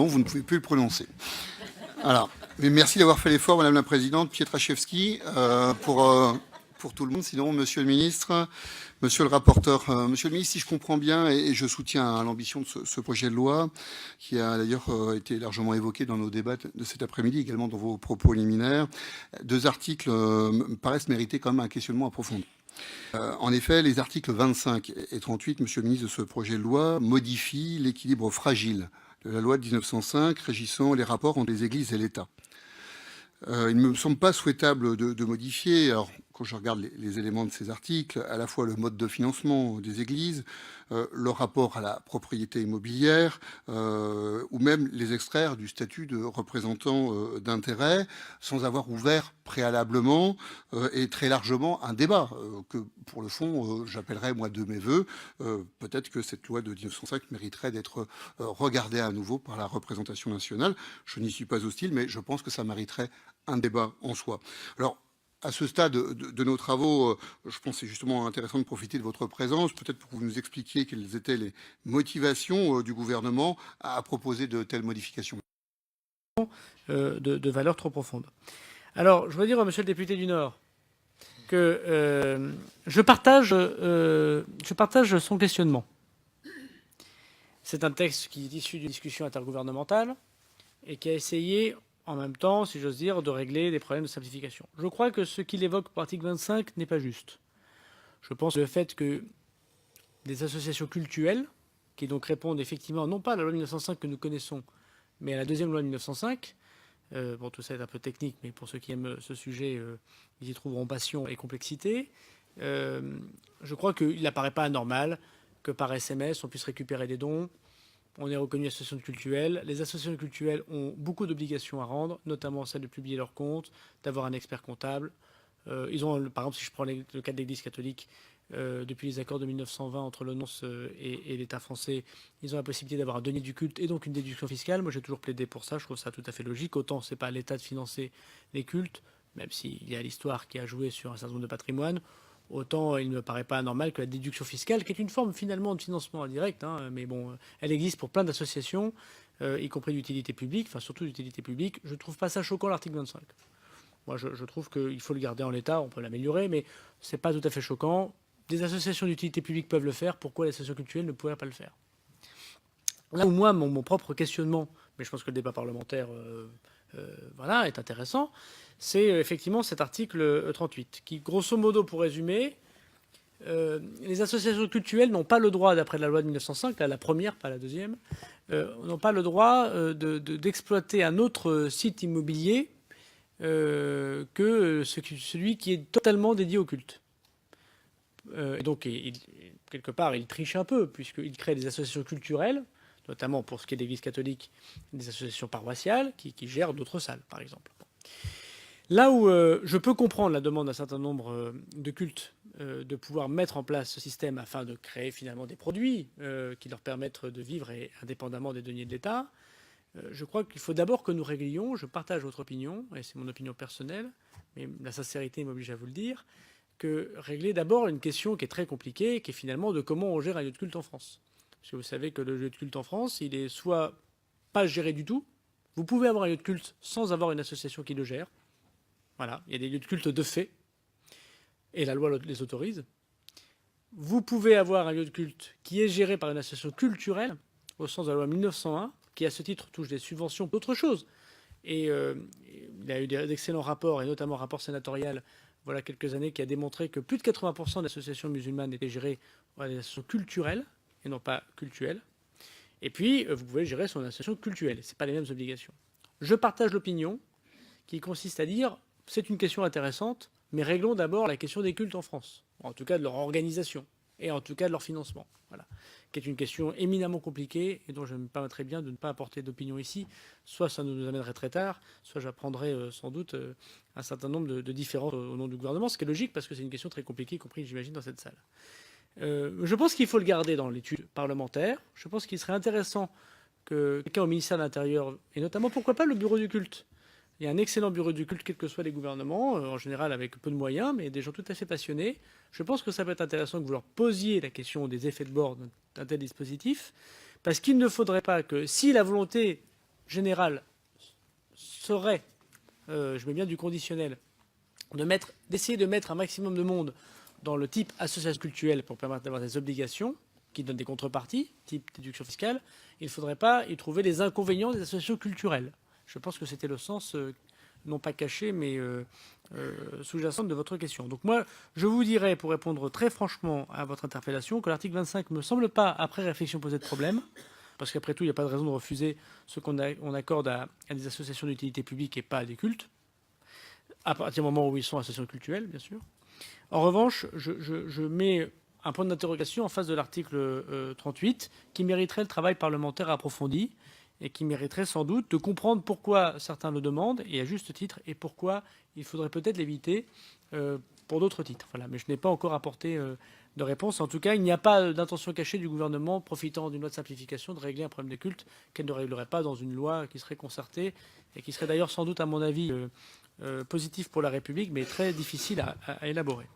nom, vous ne pouvez plus le prononcer. Voilà. Mais merci d'avoir fait l'effort, Madame la Présidente, Pietraszewski, pour tout le monde. Sinon, Monsieur le Ministre, Monsieur le rapporteur, Monsieur le Ministre, si je comprends bien, et je soutiens l'ambition de ce projet de loi, qui a d'ailleurs été largement évoqué dans nos débats de cet après-midi, également dans vos propos liminaires, 2 articles me paraissent mériter quand même un questionnement approfondi. En effet, les articles 25 et 38, Monsieur le Ministre, de ce projet de loi modifient l'équilibre fragile de la loi de 1905 régissant les rapports entre les églises et l'État. Il ne me semble pas souhaitable de modifier, alors, quand je regarde les éléments de ces articles, à la fois le mode de financement des églises, le rapport à la propriété immobilière, ou même les extraire du statut de représentant d'intérêt, sans avoir ouvert préalablement et très largement un débat que, pour le fond, j'appellerais, moi, de mes voeux. Peut-être que cette loi de 1905 mériterait d'être regardée à nouveau par la représentation nationale. Je n'y suis pas hostile, mais je pense que ça mériterait un débat en soi. Alors, à ce stade de nos travaux, je pense que c'est justement intéressant de profiter de votre présence, peut-être pour que vous nous expliquiez quelles étaient les motivations du gouvernement à proposer de telles modifications. De valeurs trop profondes. Alors, je veux dire à monsieur le député du Nord que je partage son questionnement. C'est un texte qui est issu d'une discussion intergouvernementale et qui a essayé, en même temps, si j'ose dire, de régler des problèmes de simplification. Je crois que ce qu'il évoque pour l'article 25 n'est pas juste. Je pense que le fait que des associations cultuelles, qui donc répondent effectivement non pas à la loi de 1905 que nous connaissons, mais à la deuxième loi de 1905, bon, tout ça est un peu technique, mais pour ceux qui aiment ce sujet, ils y trouveront passion et complexité. Je crois qu'il n'apparaît pas anormal que par SMS, on puisse récupérer des dons. On est reconnu association culturelle. Les associations culturelles ont beaucoup d'obligations à rendre, notamment celle de publier leurs comptes, d'avoir un expert comptable. Ils ont, par exemple, si je prends le cas de l'Église catholique, depuis les accords de 1920 entre le nonce et l'État français, ils ont la possibilité d'avoir un denier du culte et donc une déduction fiscale. Moi, j'ai toujours plaidé pour ça. Je trouve ça tout à fait logique. Autant c'est pas à l'État de financer les cultes, même s'il y a l'histoire qui a joué sur un certain nombre de patrimoine. Autant il ne me paraît pas anormal que la déduction fiscale, qui est une forme finalement de financement indirect, mais bon, elle existe pour plein d'associations, y compris d'utilité publique, enfin surtout d'utilité publique. Je ne trouve pas ça choquant l'article 25. Moi, je trouve qu'il faut le garder en l'état, on peut l'améliorer, mais c'est pas tout à fait choquant. Des associations d'utilité publique peuvent le faire, pourquoi les associations culturelles ne pourraient pas le faire? Là où moi, mon propre questionnement, mais je pense que le débat parlementaire voilà, est intéressant, c'est effectivement cet article 38, qui, grosso modo, pour résumer, les associations cultuelles n'ont pas le droit, d'après la loi de 1905, là, la première, pas la deuxième, n'ont pas le droit d'exploiter un autre site immobilier que celui qui est totalement dédié au culte. Et donc, quelque part, il triche un peu, puisqu'il crée des associations culturelles, notamment pour ce qui est de l'Église catholique, des associations paroissiales qui gèrent d'autres salles, par exemple. Là où je peux comprendre la demande d'un certain nombre de cultes de pouvoir mettre en place ce système afin de créer finalement des produits qui leur permettent de vivre indépendamment des deniers de l'État, je crois qu'il faut d'abord que nous réglions, je partage votre opinion, et c'est mon opinion personnelle, mais la sincérité m'oblige à vous le dire, que régler d'abord une question qui est très compliquée, qui est finalement de comment on gère un lieu de culte en France. Parce que vous savez que le lieu de culte en France, il est soit pas géré du tout, vous pouvez avoir un lieu de culte sans avoir une association qui le gère. Voilà, il y a des lieux de culte de fait, et la loi les autorise. Vous pouvez avoir un lieu de culte qui est géré par une association culturelle, au sens de la loi 1901, qui à ce titre touche des subventions d'autres choses. Et il y a eu d'excellents rapports, et notamment un rapport sénatorial, voilà quelques années, qui a démontré que plus de 80% d'associations musulmanes étaient gérées par des associations culturelles, et non pas cultuelles. Et puis, vous pouvez gérer son association cultuelle. Ce n'est pas les mêmes obligations. Je partage l'opinion qui consiste à dire c'est une question intéressante, mais réglons d'abord la question des cultes en France, en tout cas de leur organisation, et en tout cas de leur financement. Voilà. Qui est une question éminemment compliquée et dont je me permettrais bien de ne pas apporter d'opinion ici. Soit ça nous amènerait très tard, soit j'apprendrai sans doute un certain nombre de différences au nom du gouvernement, ce qui est logique parce que c'est une question très compliquée, y compris, j'imagine, dans cette salle. Je pense qu'il faut le garder dans l'étude parlementaire. Je pense qu'il serait intéressant que quelqu'un au ministère de l'Intérieur, et notamment, pourquoi pas, le bureau du culte. Il y a un excellent bureau du culte, quels que soient les gouvernements, en général avec peu de moyens, mais des gens tout à fait passionnés. Je pense que ça peut être intéressant que vous leur posiez la question des effets de bord d'un tel dispositif, parce qu'il ne faudrait pas que, si la volonté général serait, je mets bien du conditionnel, d'essayer de mettre un maximum de monde dans le type association cultuelle pour permettre d'avoir des obligations qui donnent des contreparties, type déduction fiscale, il ne faudrait pas y trouver les inconvénients des associations culturelles. Je pense que c'était le sens, non pas caché, mais sous-jacent de votre question. Donc moi, je vous dirais, pour répondre très franchement à votre interpellation, que l'article 25 ne me semble pas, après réflexion, poser de problème, parce qu'après tout, il n'y a pas de raison de refuser ce qu'on accorde à des associations d'utilité publique et pas à des cultes, à partir du moment où ils sont associations cultuelles, bien sûr. En revanche, je mets un point d'interrogation en face de l'article 38 qui mériterait le travail parlementaire approfondi et qui mériterait sans doute de comprendre pourquoi certains le demandent, et à juste titre, et pourquoi il faudrait peut-être l'éviter pour d'autres titres. Voilà. Mais je n'ai pas encore apporté de réponse. En tout cas, il n'y a pas d'intention cachée du gouvernement, profitant d'une loi de simplification, de régler un problème de culte qu'elle ne réglerait pas dans une loi qui serait concertée et qui serait d'ailleurs sans doute, à mon avis, positif pour la République, mais très difficile à élaborer.